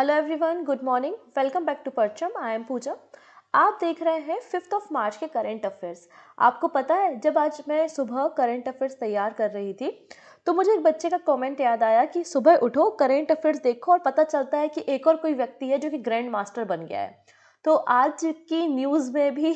Hello everyone, good morning. Welcome back to Parcham. I am Pooja. आप देख रहे हैं 5 मार्च के करंट अफेयर्स। आपको पता है, जब आज मैं सुबह करंट अफेयर्स तैयार कर रही थी तो मुझे एक बच्चे का कमेंट याद आया कि सुबह उठो, करंट अफेयर्स देखो और पता चलता है कि एक और कोई व्यक्ति है जो कि ग्रैंड मास्टर बन गया है। तो आज की न्यूज़ में भी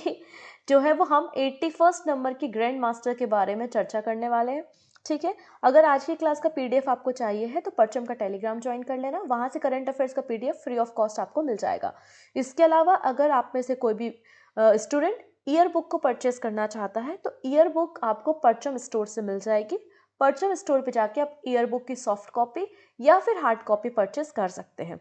जो है वो हम 81 नंबर की ग्रैंड मास्टर के बारे में चर्चा करने वाले हैं। ठीक है, अगर आज की क्लास का पीडीएफ आपको चाहिए है तो परचम का टेलीग्राम ज्वाइन कर लेना। वहाँ से करंट अफेयर्स का पीडीएफ फ्री ऑफ कॉस्ट आपको मिल जाएगा। इसके अलावा अगर आप में से कोई भी स्टूडेंट ईयर बुक को परचेस करना चाहता है तो ईयर बुक आपको परचम स्टोर से मिल जाएगी। परचम स्टोर पे जाके आप ईयर बुक की सॉफ्ट कॉपी या फिर हार्ड कॉपी परचेस कर सकते हैं।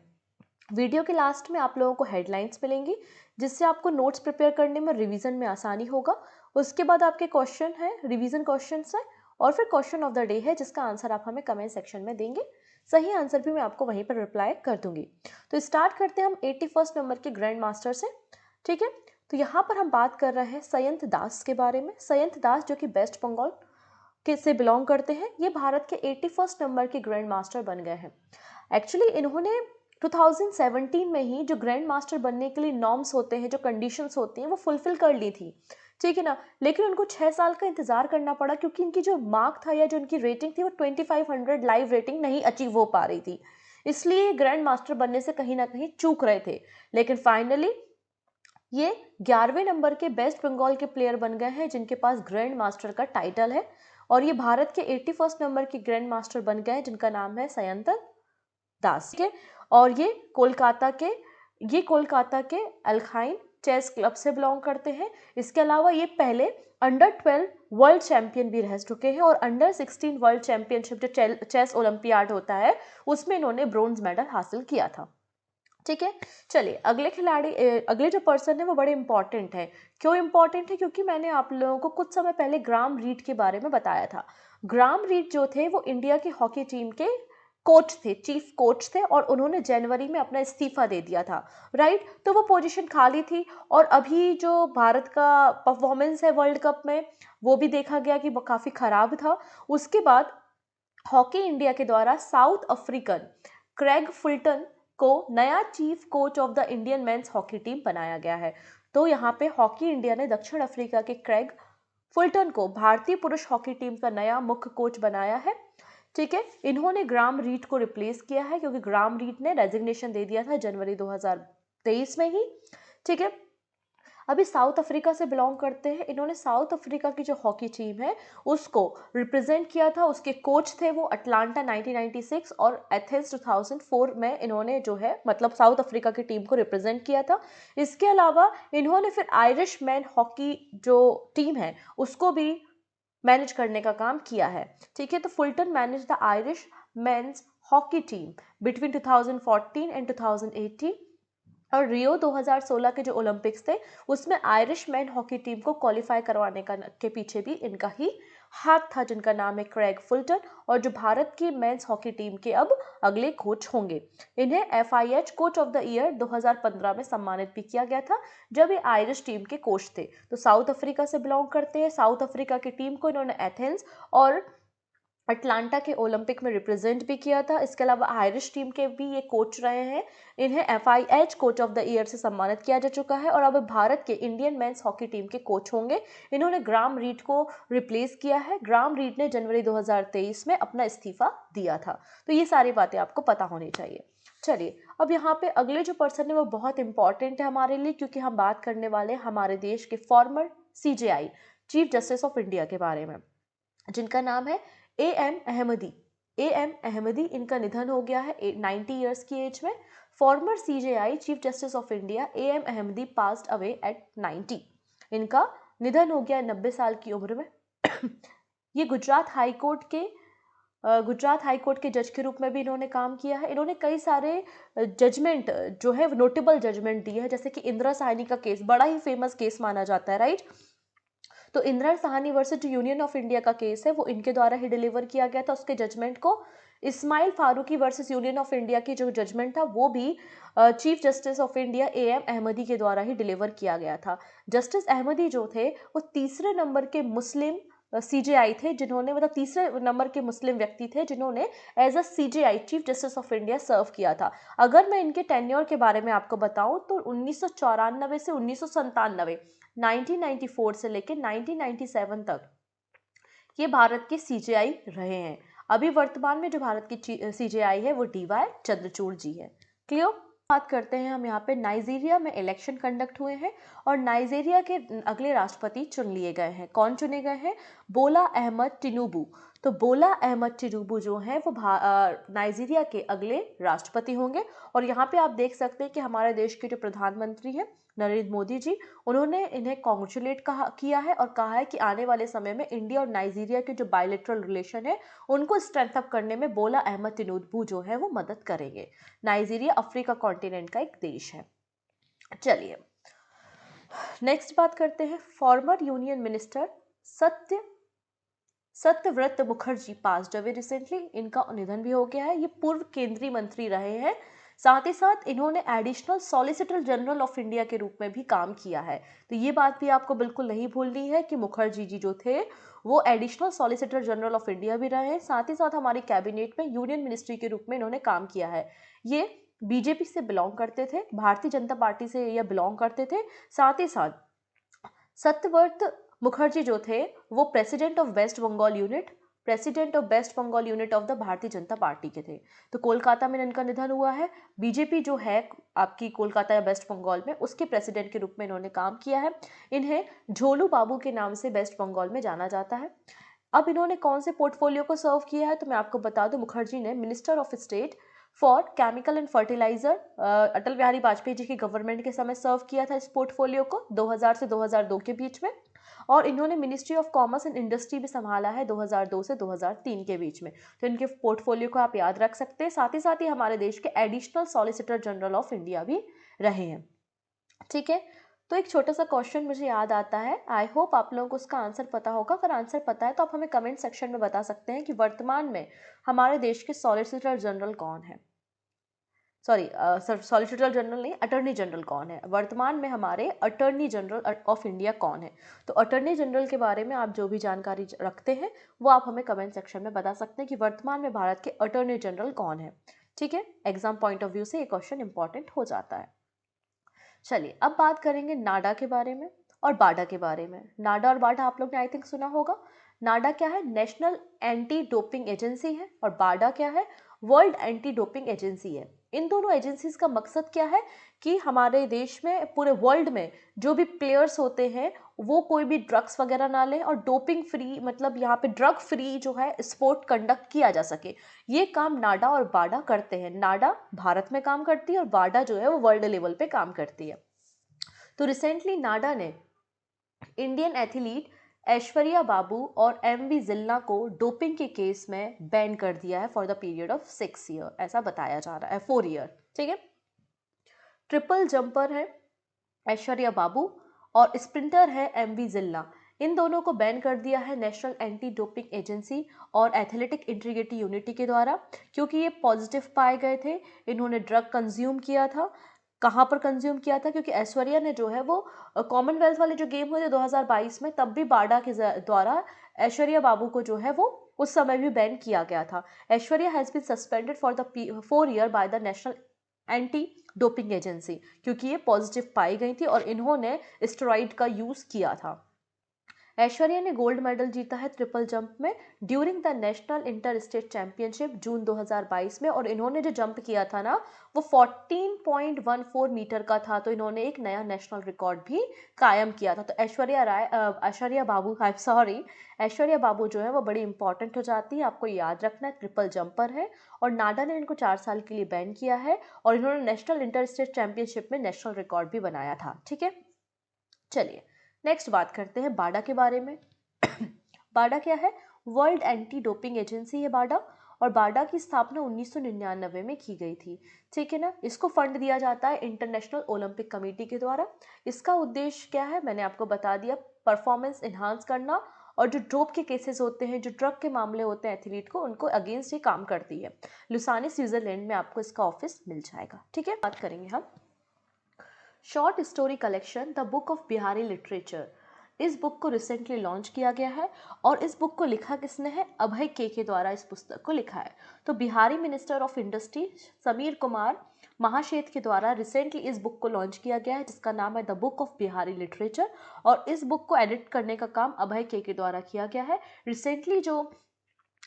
वीडियो के लास्ट में आप लोगों को हेडलाइंस मिलेंगी जिससे आपको नोट्स प्रिपेयर करने में रिवीजन में आसानी होगा। उसके बाद आपके क्वेश्चन है, रिवीजन क्वेश्चन है, और फिर क्वेश्चन ऑफ द डे है जिसका आंसर आप हमें कमेंट सेक्शन में देंगे। सही आंसर भी मैं आपको वहीं पर रिप्लाई कर दूंगी। तो स्टार्ट करते हैं हम 81 नंबर के ग्रैंड मास्टर से। ठीक है, तो यहाँ पर हम बात कर रहे हैं सयंत दास के बारे में। सयंत दास जो कि वेस्ट बंगाल के से बिलोंग करते हैं, ये भारत के 81 नंबर के ग्रैंड मास्टर बन गए हैं। एक्चुअली इन्होंने 2017 में ही जो ग्रैंड मास्टर बनने के लिए नॉर्म्स होते हैं, जो कंडीशंस होती हैं, वो फुलफिल कर ली थी। ठीक है ना, लेकिन उनको 6 साल का इंतजार करना पड़ा क्योंकि इनकी जो मार्क था या जो उनकी रेटिंग थी वो 2500 लाइव रेटिंग नहीं अचीव हो पा रही थी। इसलिए ग्रैंड मास्टर बनने से कहीं ना कहीं चूक रहे थे। लेकिन फाइनली ये 11वें नंबर के वेस्ट बंगाल के प्लेयर बन गए हैं जिनके पास ग्रैंड मास्टर का टाइटल है। और ये भारत के 81 नंबर के ग्रैंड मास्टर बन गए हैं जिनका नाम है सयंत दास के। और ये कोलकाता के अल्खाइन चेस क्लब से बिलोंग करते हैं। इसके अलावा ये पहले अंडर 12 वर्ल्ड चैंपियन भी रह चुके हैं और अंडर 16 वर्ल्ड चैंपियनशिप जो चेस ओलंपियाड होता है उसमें इन्होंने ब्रोंज मेडल हासिल किया था। ठीक है, चलिए अगले जो पर्सन है वो बड़े इंपॉर्टेंट है। क्यों इंपॉर्टेंट है? क्योंकि मैंने आप लोगों को कुछ समय पहले ग्राम रीड के बारे में बताया था। ग्राम रीड जो थे वो इंडिया की हॉकी टीम के कोच थे, चीफ कोच थे, और उन्होंने जनवरी में अपना इस्तीफा दे दिया था। राइट, तो वो पोजीशन खाली थी और अभी जो भारत का परफॉर्मेंस है वर्ल्ड कप में वो भी देखा गया कि वो काफ़ी खराब था। उसके बाद हॉकी इंडिया के द्वारा साउथ अफ्रीकन क्रेग फुल्टन को नया chief coach of the Indian men's hockey team बनाया गया है। तो यहाँ पे हॉकी इंडिया ने दक्षिण अफ्रीका के क्रेग फुल्टन को भारतीय पुरुष हॉकी टीम का नया मुख्य कोच बनाया है। ठीक है, इन्होंने ग्राम रीड को रिप्लेस किया है क्योंकि ग्राम रीड ने रेजिग्नेशन दे दिया था जनवरी 2023 में ही। ठीक है, अभी साउथ अफ्रीका से बिलोंग करते हैं। इन्होंने साउथ अफ्रीका की जो हॉकी टीम है उसको रिप्रेजेंट किया था। उसके कोच थे वो अटलांटा 1996 और एथेंस 2004 में इन्होंने जो है मतलब साउथ अफ्रीका की टीम को रिप्रेजेंट किया था। इसके अलावा इन्होंने फिर आयरिश मैन हॉकी जो टीम है उसको भी मैनेज करने का काम किया है। ठीक है, तो Fulton manage the Irish men's hockey team between 2014 and 2018। और रियो 2016 के जो ओलंपिक्स थे उसमें आयरिश मैन हॉकी टीम को क्वालिफाई करवाने के पीछे भी इनका ही हाथ था, जिनका नाम है क्रेग फुल्टन, और जो भारत की मेंस हॉकी टीम के अब अगले कोच होंगे। इन्हें FIH coach of the year 2015 में सम्मानित भी किया गया था जब ये आयरिश टीम के कोच थे। तो साउथ अफ्रीका से बिलोंग करते हैं। साउथ अफ्रीका की टीम को इन्होंने एथेंस और अटलांटा के ओलंपिक में रिप्रेजेंट भी किया था। इसके अलावा आयरिश टीम के भी ये कोच रहे हैं। इन्हें FIH coach of the year से सम्मानित किया जा चुका है और अब भारत के इंडियन मेंस हॉकी टीम के कोच होंगे। इन्होंने ग्राम रीड को रिप्लेस किया है। ग्राम रीड ने जनवरी 2023 में अपना इस्तीफा दिया था। तो ये सारी बातें आपको पता होनी चाहिए। चलिए, अब यहाँ पे अगले जो पर्सन है वो बहुत इंपॉर्टेंट है हमारे लिए क्योंकि हम बात करने वाले हमारे देश के farmer CJI chief justice of India के बारे में, जिनका नाम है AM अहमदी। AM अहमदी, इनका निधन हो गया है 90 ईयर्स की एज में। Farmer CJI chief justice of India AM Ahmadi passed away at 90। इनका निधन हो गया 90 साल की उम्र में। ये गुजरात हाई कोर्ट के जज के रूप में भी इन्होंने काम किया है। इन्होंने कई सारे जजमेंट जो है नोटेबल जजमेंट दिए हैं, जैसे कि इंदिरा साहनी का केस बड़ा ही फेमस केस माना जाता है। राइट, तो इंदिरा साहनी वर्सेस जो यूनियन ऑफ इंडिया का केस है वो इनके द्वारा ही डिलीवर किया गया था। उसके जजमेंट को Ismail Faruqui versus Union of India की जो जजमेंट था वो भी chief justice of India AM Ahmadi के द्वारा ही डिलीवर किया गया था। जस्टिस अहमदी जो थे वो तीसरे नंबर के मुस्लिम CJI थे जिन्होंने, मतलब तीसरे नंबर के मुस्लिम व्यक्ति थे जिन्होंने as a CJI chief justice of India serve किया था। अगर मैं इनके टेन्योर के बारे में आपको बताऊं तो 1994 से 1997, 1994 से लेकर 1997 तक ये भारत के CJI रहे हैं। अभी वर्तमान में जो भारत की CJI है वो DY चंद्रचूड़ जी है। क्लियर? बात करते हैं हम यहाँ पे, नाइजीरिया में इलेक्शन कंडक्ट हुए हैं और नाइजीरिया के अगले राष्ट्रपति चुन लिए गए हैं। कौन चुने गए हैं? बोला अहमद टिनुबू। तो बोला अहमद टिनुबू जो है वो नाइजीरिया के अगले राष्ट्रपति होंगे। और यहाँ पे आप देख सकते हैं कि हमारे देश के जो प्रधानमंत्री हैं नरेंद्र मोदी जी, उन्होंने इन्हें कॉन्ग्रेचुलेट किया है और कहा है कि आने वाले समय में इंडिया और नाइजीरिया के जो बायलैटरल रिलेशन है उनको स्ट्रेंथ अप करने में बोला अहमद टिनुबू जो है वो मदद करेंगे। नाइजीरिया अफ्रीका कॉन्टिनेंट का एक देश है। चलिए नेक्स्ट बात करते हैं, former union minister Satyabrata Mukherjee passed away recently. इनका निधन भी हो गया है। ये पूर्व केंद्रीय मंत्री रहे हैं, साथ ही साथ इन्होंने additional solicitor general of India के रूप में भी काम किया है। तो ये बात भी आपको बिल्कुल नहीं भूलनी है कि मुखर्जी जी जो थे वो additional solicitor general of India भी रहे हैं, साथ ही साथ हमारी कैबिनेट में यूनियन मिनिस्ट्री के रूप में इन्होंने काम किया है। ये बीजेपी से बिलोंग करते थे, भारतीय जनता पार्टी से ये बिलोंग करते थे। साथ ही साथ सत्यव्रत मुखर्जी जो थे वो president of West Bengal unit of the Bharatiya Janata party के थे। तो कोलकाता में इनका निधन हुआ है। बीजेपी जो है आपकी कोलकाता या वेस्ट बंगाल में, उसके प्रेसिडेंट के रूप में इन्होंने काम किया है। इन्हें झोलू बाबू के नाम से वेस्ट बंगाल में जाना जाता है। अब इन्होंने कौन से पोर्टफोलियो को सर्व किया है तो मैं आपको बता दूं, मुखर्जी ने minister of state for chemical and fertiliser Atal Bihari Vajpayee ji की गवर्नमेंट के समय सर्व किया था इस पोर्टफोलियो को 2000 से 2002 के बीच में। और इन्होंने ministry of commerce and industry भी संभाला है 2002 से 2003 के बीच में। तो इनके पोर्टफोलियो को आप याद रख सकते हैं। साथ ही हमारे देश के additional solicitor general of India भी रहे हैं। ठीक है, तो एक छोटा सा क्वेश्चन मुझे याद आता है, आई होप आप लोगों को उसका आंसर पता होगा। अगर आंसर पता है तो आप हमें कमेंट सेक्शन में बता सकते हैं कि वर्तमान में हमारे देश के सॉलिसिटर जनरल कौन है। सॉलिसिटर जनरल नहीं, अटॉर्नी जनरल कौन है वर्तमान में, हमारे अटॉर्नी जनरल ऑफ इंडिया कौन है। तो अटॉर्नी जनरल के बारे में आप जो भी जानकारी रखते हैं वो आप हमें कमेंट सेक्शन में बता सकते हैं कि वर्तमान में भारत के अटॉर्नी जनरल कौन है। ठीक है, एग्जाम पॉइंट ऑफ व्यू से ये क्वेश्चन इंपॉर्टेंट हो जाता है। चलिए अब बात करेंगे नाडा के बारे में और बाडा के बारे में। नाडा और बाडा आप लोग ने आई थिंक सुना होगा। नाडा क्या है? नेशनल एंटी डोपिंग एजेंसी है। और बाडा क्या है? वर्ल्ड एंटी डोपिंग एजेंसी है। इन दोनों एजेंसीज का मकसद क्या है कि हमारे देश में, पूरे वर्ल्ड में जो भी प्लेयर्स होते हैं वो कोई भी ड्रग्स वगैरह ना लें और डोपिंग फ्री, मतलब यहाँ पे ड्रग फ्री जो है स्पोर्ट कंडक्ट किया जा सके। ये काम नाडा और बाडा करते हैं। नाडा भारत में काम करती है और बाडा जो है वो वर्ल्ड लेवल पे काम करती है। तो रिसेंटली नाडा ने इंडियन एथलीट ऐश्वर्या बाबू और MV जिल्ला को डोपिंग के केस में बैन कर दिया है for the period of 6 year, ऐसा बताया जा रहा है, 4 ईयर। ठीक है, ट्रिपल जंपर है ऐश्वर्या बाबू और स्प्रिंटर है MV जिल्ला। इन दोनों को बैन कर दिया है नेशनल एंटी डोपिंग एजेंसी और एथलेटिक इंटीग्रिटी यूनिटी के द्वारा, क्योंकि ये पॉजिटिव पाए गए थे। इन्होंने ड्रग कंज्यूम किया था। कहाँ पर कंज्यूम किया था? क्योंकि ऐश्वर्या ने जो है वो कॉमनवेल्थ वाले जो गेम हुए थे 2022 में, तब भी बाडा के द्वारा ऐश्वर्या बाबू को जो है वो उस समय भी बैन किया गया था। Aishwarya has been suspended for the 4 year by the National Anti Doping Agency, क्योंकि ये पॉजिटिव पाई गई थी और इन्होंने स्टेरॉइड का यूज़ किया था। ऐश्वर्या ने गोल्ड मेडल जीता है ट्रिपल जंप में during the national inter state championship June 2022 में। और इन्होंने जो जंप किया था ना वो 14.14 मीटर का था। तो इन्होंने एक नया नेशनल रिकॉर्ड भी कायम किया था। तो ऐश्वर्या बाबू जो है वो बड़ी इंपॉर्टेंट हो जाती है, आपको याद रखना है। ट्रिपल जंपर है और नाडा ने इनको 4 साल के लिए बैन किया है और इन्होंने नेशनल इंटर स्टेट चैंपियनशिप में नेशनल रिकॉर्ड भी बनाया था। ठीक है, चलिए नेक्स्ट बात करते हैं बाडा के बारे में। बाडा क्या है? वर्ल्ड एंटी डोपिंग एजेंसी है बाडा। और बाडा की स्थापना 1999 में की गई थी। ठीक है ना, इसको फंड दिया जाता है इंटरनेशनल ओलंपिक कमेटी के द्वारा। इसका उद्देश्य क्या है मैंने आपको बता दिया, परफॉर्मेंस इन्हांस करना और जो ड्रोप के केसेस होते हैं, जो ड्रग के मामले होते हैं एथलीट को, उनको अगेंस्ट ये काम करती है। लुसाने स्विट्जरलैंड में आपको इसका ऑफिस मिल जाएगा। ठीक है, बात करेंगे हम short story collection the book of Bihari literature. इस बुक को रिसेंटली लॉन्च किया गया है और इस बुक को लिखा किसने है? अभय के द्वारा इस पुस्तक को लिखा है। तो Bihari minister of industry Samir Kumar Mahaseth के द्वारा रिसेंटली इस बुक को लॉन्च किया गया है, जिसका नाम है the book of Bihari literature, और इस बुक को एडिट करने का काम अभय के द्वारा किया गया है। रिसेंटली जो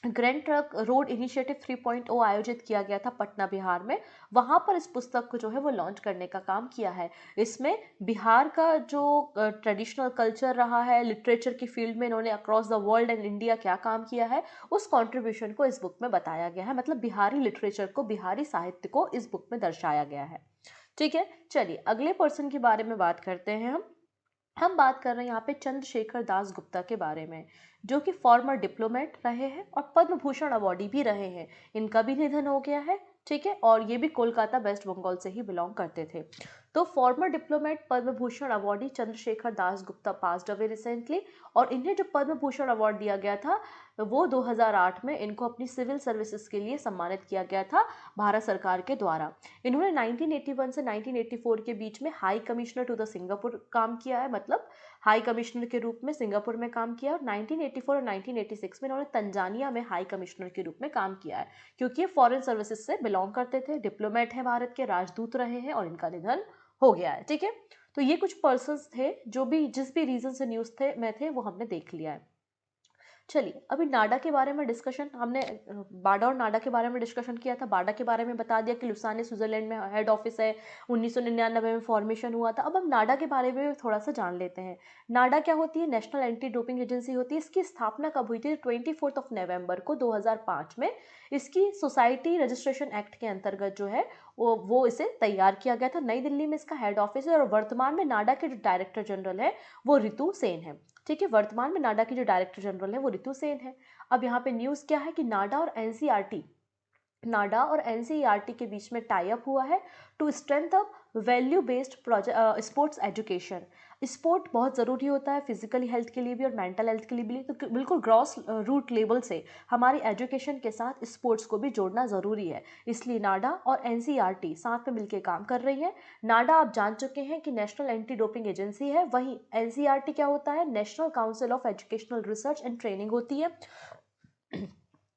ग्रैंड ट्रक रोड इनिशिएटिव 3.0 आयोजित किया गया था पटना बिहार में, वहाँ पर इस पुस्तक को जो है वो लॉन्च करने का काम किया है। इसमें बिहार का जो ट्रेडिशनल कल्चर रहा है लिटरेचर की फील्ड में, इन्होंने across the world and India क्या काम किया है, उस कॉन्ट्रीब्यूशन को इस बुक में बताया गया है। मतलब बिहारी लिटरेचर को, बिहारी साहित्य को इस बुक में दर्शाया गया है। ठीक है, चलिए अगले पर्सन के बारे में बात करते हैं। हम बात कर रहे हैं यहाँ पे चंद्रशेखर दास गुप्ता के बारे में, जो कि फॉर्मर डिप्लोमेट रहे हैं और पद्म भूषण अवार्डी भी रहे हैं। इनका भी निधन हो गया है। ठीक है, और ये भी कोलकाता वेस्ट बंगाल से ही बिलोंग करते थे। तो farmer diplomat Padma Bhushan awardee Chandrashekhar Das Gupta passed away recently, और इन्हें जो पद्म भूषण अवार्ड दिया गया था वो 2008 में इनको अपनी सिविल सर्विसेज के लिए सम्मानित किया गया था भारत सरकार के द्वारा। इन्होंने 1981 से 1984 के बीच में high commissioner to the Singapore काम किया है, मतलब हाई कमिश्नर के रूप में सिंगापुर में काम किया, और 1984 और 1986 में इन्होंने तंजानिया में हाई कमिश्नर के रूप में काम किया है, क्योंकि ये फॉरेन सर्विसेज से बिलोंग करते थे, डिप्लोमेट हैं, भारत के राजदूत रहे हैं, और इनका निधन हो गया है। ठीक है, तो ये कुछ पर्सन्स थे जो भी जिस भी रीजन से न्यूज़ में थे वो हमने देख लिया है। चलिए अभी नाडा के बारे में डिस्कशन, हमने बाडा और नाडा के बारे में डिस्कशन किया था। बाडा के बारे में बता दिया कि लुसाने स्विट्जरलैंड में हेड ऑफिस है, 1999 में फॉर्मेशन हुआ था। अब हम नाडा के बारे में थोड़ा सा जान लेते हैं। नाडा क्या होती है? नेशनल एंटी डोपिंग एजेंसी होती है। इसकी स्थापना कब हुई थी? 24 नवंबर को 2005 में इसकी सोसाइटी रजिस्ट्रेशन एक्ट के अंतर्गत जो है वो इसे तैयार किया गया था। नई दिल्ली में इसका हेड ऑफिस है और वर्तमान में नाडा के जो डायरेक्टर जनरल है वो रितु सेन है। ठीक है, वर्तमान में नाडा की जो डायरेक्टर जनरल है वो रितु सेन है। अब यहाँ पे न्यूज़ क्या है कि नाडा और एनसीईआरटी के बीच में टाई अप हुआ है to strength up value based sports education. Sport बहुत ज़रूरी होता है फिजिकली हेल्थ के लिए भी और मेंटल हेल्थ के लिए भी, तो बिल्कुल ग्रॉस रूट लेवल से हमारी एजुकेशन के साथ स्पोर्ट्स को भी जोड़ना ज़रूरी है। इसलिए नाडा और एनसीईआरटी साथ में मिलकर काम कर रही है। नाडा आप जान चुके हैं कि नेशनल एंटी डोपिंग एजेंसी है, वहीं एनसीईआरटी क्या होता है? National council of educational research and training होती है।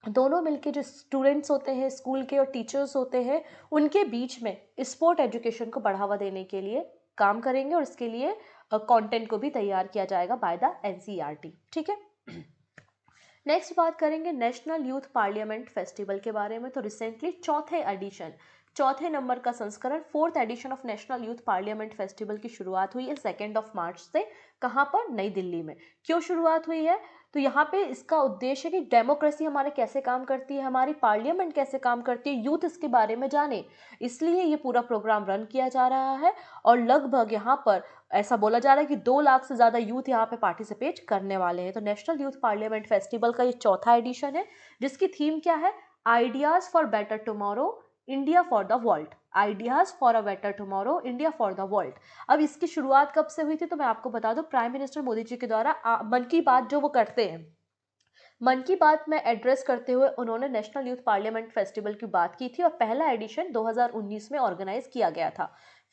दोनों मिलके जो स्टूडेंट्स होते हैं स्कूल के और टीचर्स होते हैं उनके बीच में स्पोर्ट एजुकेशन को बढ़ावा देने के लिए काम करेंगे, और इसके लिए कंटेंट को भी तैयार किया जाएगा बाय द एनसीईआरटी। ठीक है, नेक्स्ट बात करेंगे नेशनल यूथ पार्लियामेंट फेस्टिवल के बारे में। तो रिसेंटली चौथे नंबर का संस्करण 4th edition of National Youth Parliament Festival की शुरुआत हुई है 2 मार्च से। कहाँ पर? नई दिल्ली में। क्यों शुरुआत हुई है? तो यहाँ पे इसका उद्देश्य है कि डेमोक्रेसी हमारे कैसे काम करती है, हमारी पार्लियामेंट कैसे काम करती है, यूथ इसके बारे में जाने, इसलिए ये पूरा प्रोग्राम रन किया जा रहा है। और लगभग यहाँ पर ऐसा बोला जा रहा है कि 2 लाख से ज़्यादा यूथ यहाँ पे पार्टिसिपेट करने वाले हैं। तो नेशनल यूथ पार्लियामेंट फेस्टिवल का ये चौथा एडिशन है, जिसकी थीम क्या है? Ideas for better tomorrow, India for the world. Ideas for a better tomorrow, India for the world. अब इसकी शुरुआत कब से हुई थी? तो मैं आपको बता दूं, प्राइम मिनिस्टर मोदी जी के द्वारा मन की बात जो वो करते हैं, मन की बात में एड्रेस करते हुए उन्होंने नेशनल यूथ पार्लियामेंट फेस्टिवल की बात की थी, और पहला एडिशन 2019 में ऑर्गेनाइज किया गया था।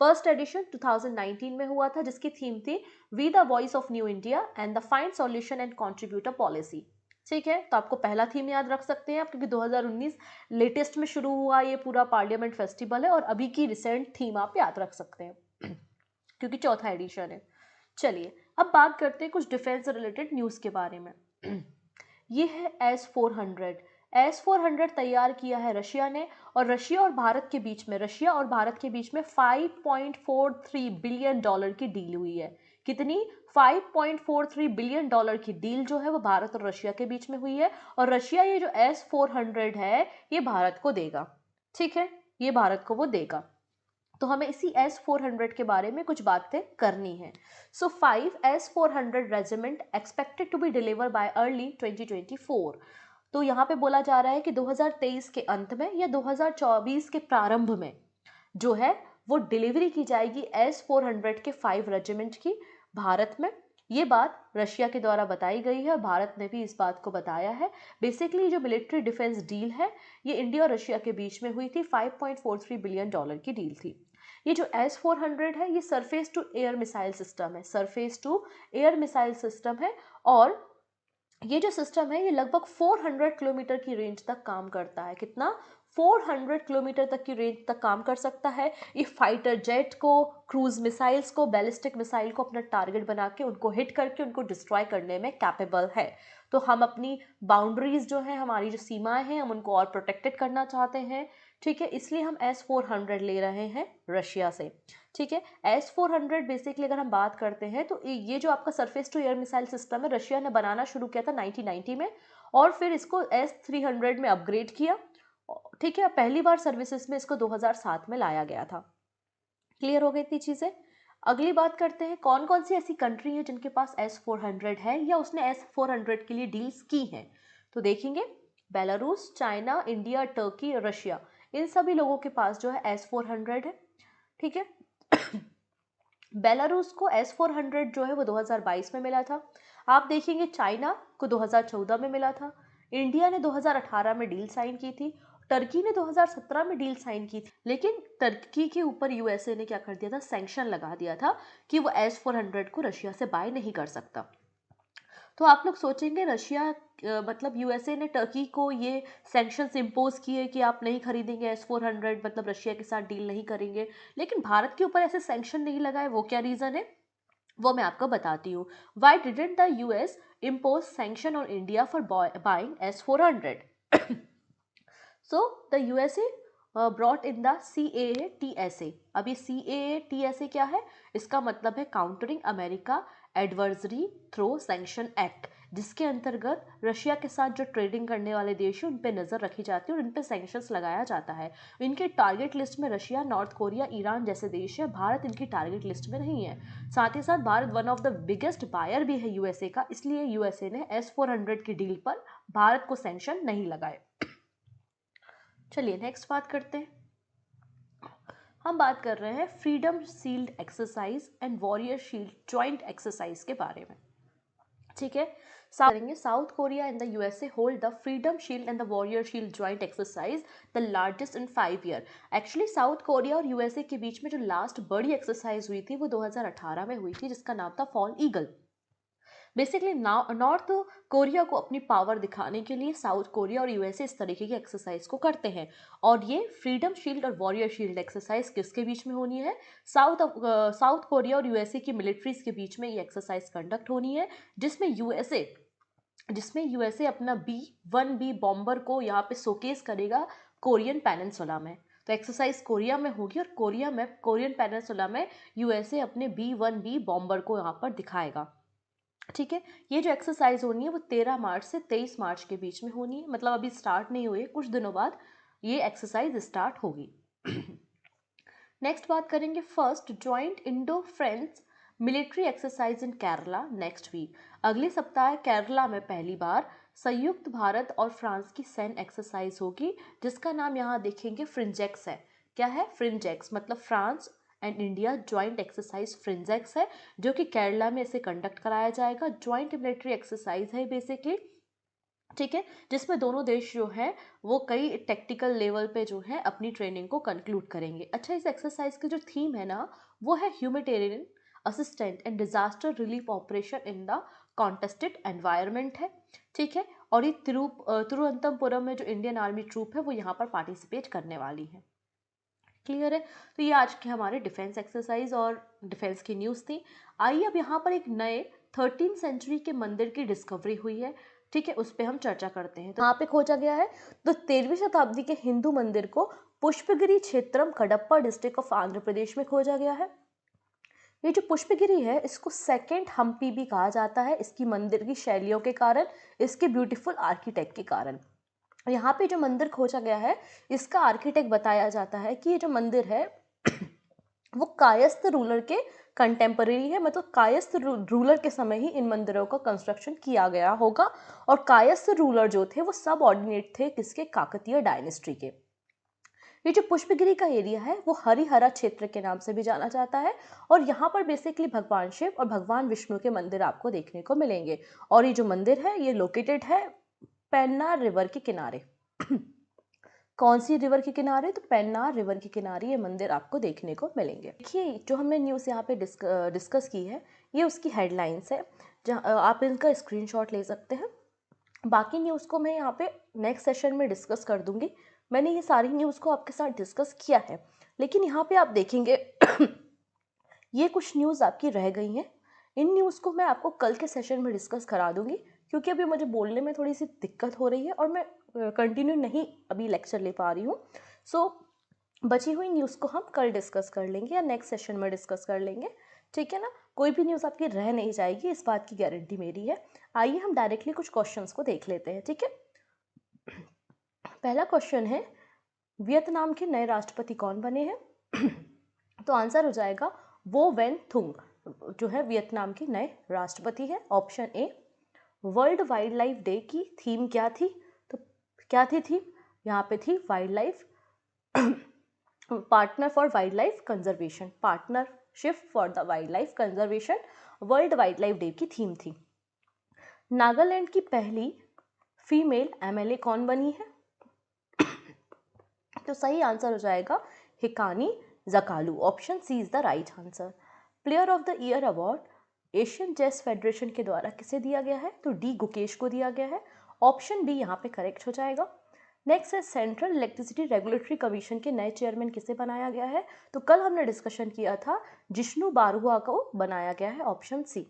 फर्स्ट एडिशन 2019 में हुआ था, जिसकी थीम थी we the voice of New India and the find solution and contributor policy. ठीक है, तो आपको पहला थीम याद रख सकते हैं आप, क्योंकि 2019 लेटेस्ट में शुरू हुआ ये पूरा पार्लियामेंट फेस्टिवल है, और अभी की रिसेंट थीम आप याद रख सकते हैं क्योंकि चौथा एडिशन है। चलिए अब बात करते हैं कुछ डिफेंस से रिलेटेड न्यूज़ के बारे में। ये है S-400 तैयार किया है रशिया ने, और रशिया और भारत के बीच में 5.43 बिलियन डॉलर की डील हुई है। कितनी? 5.43 बिलियन डॉलर की डील जो है वो भारत और रशिया के बीच में हुई है, और रशिया ये जो S-400 है ये भारत को देगा। ठीक है, ये भारत को वो देगा। तो हमें इसी S-400 के बारे में कुछ बातें करनी है। So 5 S-400 regiment expected to be deliver by early 2024। तो यहाँ पे बोला जा रहा है कि 2023 के अंत में या 2024 के प्रारंभ में जो है वो डिलीवरी की जाएगी S-400 के 5 रेजिमेंट की भारत में। ये बात रशिया के द्वारा बताई गई है और भारत ने भी इस बात को बताया है। बेसिकली जो मिलिट्री डिफेंस डील है ये इंडिया और रशिया के बीच में हुई थी, 5.43 बिलियन डॉलर की डील थी। ये जो S-400 है ये surface to air missile system है, surface to air missile system है। और ये जो सिस्टम है ये लगभग 400 किलोमीटर की रेंज तक काम करता है। कितना? 400 किलोमीटर तक की रेंज तक काम कर सकता है। ये फाइटर जेट को, क्रूज मिसाइल्स को, बैलिस्टिक मिसाइल को अपना टारगेट बना के उनको हिट करके उनको डिस्ट्रॉय करने में कैपेबल है। तो हम अपनी बाउंड्रीज जो है, हमारी जो सीमाएं हैं, हम उनको और प्रोटेक्टेड करना चाहते हैं। ठीक है, इसलिए हम S-400 ले रहे हैं रशिया से। ठीक है, S-400 बेसिकली अगर हम बात करते हैं तो ये जो आपका surface to air missile system है, रशिया ने बनाना शुरू किया था 1990 में, और फिर इसको S-300 में अपग्रेड किया। ठीक है, पहली बार सर्विसेज में इसको 2007 में लाया गया था। क्लियर हो गई इतनी चीजें? अगली बात करते हैं, कौन कौन सी ऐसी कंट्री है जिनके पास S-400 है या उसने S-400 के लिए डील्स की हैं। तो देखेंगे, Belarus, China, India, Turkey, Russia, इन सभी लोगों के पास जो है S-400 है। ठीक है, बेलारूस को S-400 जो है वो 2022 में मिला था। आप देखेंगे चाइना को 2014 में मिला था। इंडिया ने 2018 में डील साइन की थी। टर्की ने 2017 में डील साइन की थी, लेकिन टर्की के ऊपर यूएसए ने क्या कर दिया था, सैंक्शन लगा दिया था कि वो S-400 को रशिया से बाय नहीं कर सकता। तो आप लोग सोचेंगे रशिया मतलब यूएसए ने टर्की को ये सैंक्शंस इम्पोज किए कि आप नहीं खरीदेंगे S-400, मतलब रशिया के साथ डील नहीं करेंगे, लेकिन भारत के ऊपर ऐसे सैंक्शन नहीं लगाए। वो क्या रीज़न है वो मैं आपको बताती हूँ। Why didn't the US impose sanction on India for buying S-400? So the USA brought in the CAA-TSA। अब ये CAA-TSA क्या है? इसका मतलब है countering America adversary through sanction act, जिसके अंतर्गत रशिया के साथ जो ट्रेडिंग करने वाले देश हैं उन पे नज़र रखी जाती है और उन पे सैंक्शंस लगाया जाता है। इनके टारगेट लिस्ट में रशिया, नॉर्थ कोरिया, ईरान जैसे देश है। भारत इनकी टारगेट लिस्ट में नहीं है। साथ ही साथ Bharat one of the biggest buyer भी है यूएसए का, इसलिए यूएसए ने S-400 की डील पर भारत को सैंक्शन नहीं लगाए। चलिए नेक्स्ट बात करते हैं। हम बात कर रहे हैं freedom shield exercise and warrior shield joint exercise के बारे में। ठीक है, करेंगे south Korea and the USA hold the freedom shield and the warrior shield joint exercise the largest in 5 year. Actually south Korea और यूएसए के बीच में जो लास्ट बड़ी एक्सरसाइज हुई थी वो 2018 में हुई थी, जिसका नाम था fall eagle. Basically north Korea को अपनी पावर दिखाने के लिए साउथ कोरिया और यूएसए इस तरीके की एक्सरसाइज को करते हैं। और ये फ्रीडम शील्ड और वॉरियर शील्ड एक्सरसाइज किसके बीच में होनी है? साउथ कोरिया और यूएसए की मिलिट्रीज के बीच में ये एक्सरसाइज कंडक्ट होनी है, जिसमें यूएसए अपना B-1B बॉम्बर को यहाँ पे शोकेस करेगा कोरियन पेनिनसुला में। तो एक्सरसाइज कोरिया में होगी और कोरियन पेनिनसुला में यूएसए अपने B-1B बॉम्बर को यहाँ पर दिखाएगा। ठीक है, ये जो एक्सरसाइज होनी है वो 13 मार्च से 23 मार्च के बीच में होनी है, मतलब अभी स्टार्ट नहीं हुई, कुछ दिनों बाद ये एक्सरसाइज स्टार्ट होगी। नेक्स्ट बात करेंगे first joint Indo French military exercise in Kerala next week. अगले सप्ताह केरला में पहली बार संयुक्त भारत और फ्रांस की सैन्य एक्सरसाइज होगी, जिसका नाम यहाँ देखेंगे फ्रिंजेक्स है। क्या है? फ्रिंजेक्स, मतलब France and India joint exercise फ्रिंजेक्स है, जो कि केरला में इसे कंडक्ट कराया जाएगा। जॉइंट मिलिट्री एक्सरसाइज है बेसिकली। ठीक है, जिसमें दोनों देश जो हैं वो कई टेक्टिकल लेवल पे जो है अपनी ट्रेनिंग को कंक्लूड करेंगे। अच्छा, इस एक्सरसाइज की जो थीम है ना वो है humanitarian assistant and disaster relief operation in the contested environment है। ठीक है, और ये तिरुवनंतपुरम में जो इंडियन आर्मी ट्रूप है वो यहाँ पर पार्टिसिपेट करने वाली है। क्लियर है? तो ये आज के हमारे डिफेंस एक्सरसाइज और डिफेंस की न्यूज़ थी। आइए अब यहाँ पर एक नए 13th सेंचुरी के मंदिर की डिस्कवरी हुई है। ठीक है, उस पर हम चर्चा करते हैं। तो यहाँ पे खोजा गया है तो 13वीं शताब्दी के हिंदू मंदिर को पुष्पगिरी क्षेत्रम कडप्पा डिस्ट्रिक्ट ऑफ आंध्र प्रदेश में खोजा गया है। ये जो पुष्पगिरी है इसको सेकेंड हम्पी भी कहा जाता है, इसकी मंदिर की शैलियों के कारण, इसके ब्यूटीफुल आर्किटेक्ट के कारण। यहाँ पे जो मंदिर खोजा गया है इसका आर्किटेक्ट बताया जाता है कि ये जो मंदिर है वो कायस्थ रूलर के कंटेम्पररी है, मतलब कायस्थ रूलर के समय ही इन मंदिरों का कंस्ट्रक्शन किया गया होगा। और कायस्थ रूलर जो थे वो सब ऑर्डिनेट थे किसके? काकतीय डायनेस्टी के। ये जो पुष्पगिरी का एरिया है वो हरिहरा क्षेत्र के नाम से भी जाना जाता है, और यहाँ पर बेसिकली भगवान शिव और भगवान विष्णु के मंदिर आपको देखने को मिलेंगे। और ये जो मंदिर है ये लोकेटेड है पेन्नार रिवर के किनारे। कौन सी रिवर के किनारे? तो पेन्नार रिवर के किनारे ये मंदिर आपको देखने को मिलेंगे। देखिए जो हमने न्यूज़ यहाँ पे डिस्कस की है ये उसकी हेडलाइंस है, जहाँ आप इनका स्क्रीनशॉट ले सकते हैं। बाकी न्यूज़ को मैं यहाँ पे नेक्स्ट सेशन में डिस्कस कर दूंगी। मैंने ये सारी न्यूज़ को आपके साथ डिस्कस किया है, लेकिन यहाँ पे आप देखेंगे ये कुछ न्यूज़ आपकी रह गई हैं। इन न्यूज़ को मैं आपको कल के सेशन में डिस्कस करा दूंगी, क्योंकि अभी मुझे बोलने में थोड़ी सी दिक्कत हो रही है और मैं कंटिन्यू नहीं अभी लेक्चर ले पा रही हूँ। सो बची हुई न्यूज़ को हम कल डिस्कस कर लेंगे या नेक्स्ट सेशन में डिस्कस कर लेंगे, ठीक है ना। कोई भी न्यूज़ आपकी रह नहीं जाएगी, इस बात की गारंटी मेरी है। आइए हम डायरेक्टली कुछ क्वेश्चंस को देख लेते हैं, ठीक है। पहला क्वेश्चन है, वियतनाम के नए राष्ट्रपति कौन बने हैं? तो आंसर हो जाएगा वो वेन थुंग, जो है वियतनाम के नए राष्ट्रपति है। Option A. World wild life day की थीम क्या थी? तो क्या थी थीम? यहाँ पे थी wild life partner for wild life conservation, partnership for the wild life conservation world wild life day की थीम थी। नागालैंड की पहली फीमेल एमएलए कौन बनी है? तो सही आंसर हो जाएगा हिकानी जकालू। Option c is the right answer. Player of the year award Asian chess federation के द्वारा किसे दिया गया है? तो डी गुकेश को दिया गया है। ऑप्शन बी यहाँ पे करेक्ट हो जाएगा। नेक्स्ट है, सेंट्रल इलेक्ट्रिसिटी रेगुलेटरी कमीशन के नए चेयरमैन किसे बनाया गया है? तो कल हमने डिस्कशन किया था, जिष्णु बारुआ को बनाया गया है। Option c.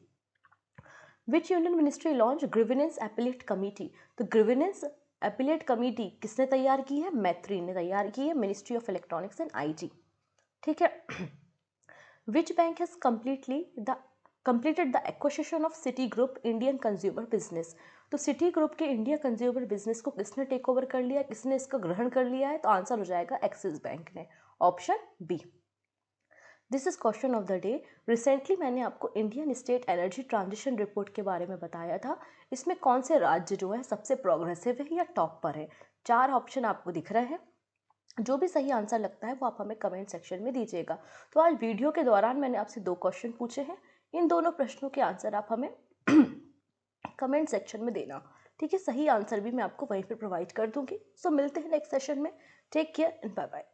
Which union ministry launch grievance appellate committee? तो ग्रीवेनेंस एपिलेट कमिटी किसने तैयार की है? मैत्री ने तैयार की है, ministry of electronics and IT, ठीक है। Which bank has completed the acquisition of city group Indian consumer business? तो सिटी ग्रुप के इंडिया कंज्यूमर बिजनेस को किसने टेक ओवर कर लिया, किसने इसका ग्रहण कर लिया है? तो आंसर हो जाएगा एक्सिस बैंक ने। Option B. This is question of the day. Recently मैंने आपको Indian state energy transition report के बारे में बताया था। इसमें कौन से राज्य जो है सबसे प्रोग्रेसिव है या टॉप पर है? 4 ऑप्शन आपको दिख रहे हैं। जो भी सही आंसर लगता है वो आप हमें कमेंट सेक्शन में दीजिएगा। तो आज वीडियो के दौरान मैंने आपसे 2 क्वेश्चन पूछे हैं, इन दोनों प्रश्नों के आंसर आप हमें कमेंट सेक्शन में देना, ठीक है। सही आंसर भी मैं आपको वहीं पर प्रोवाइड कर दूंगी। सो मिलते हैं नेक्स्ट सेशन में। Take care and bye bye.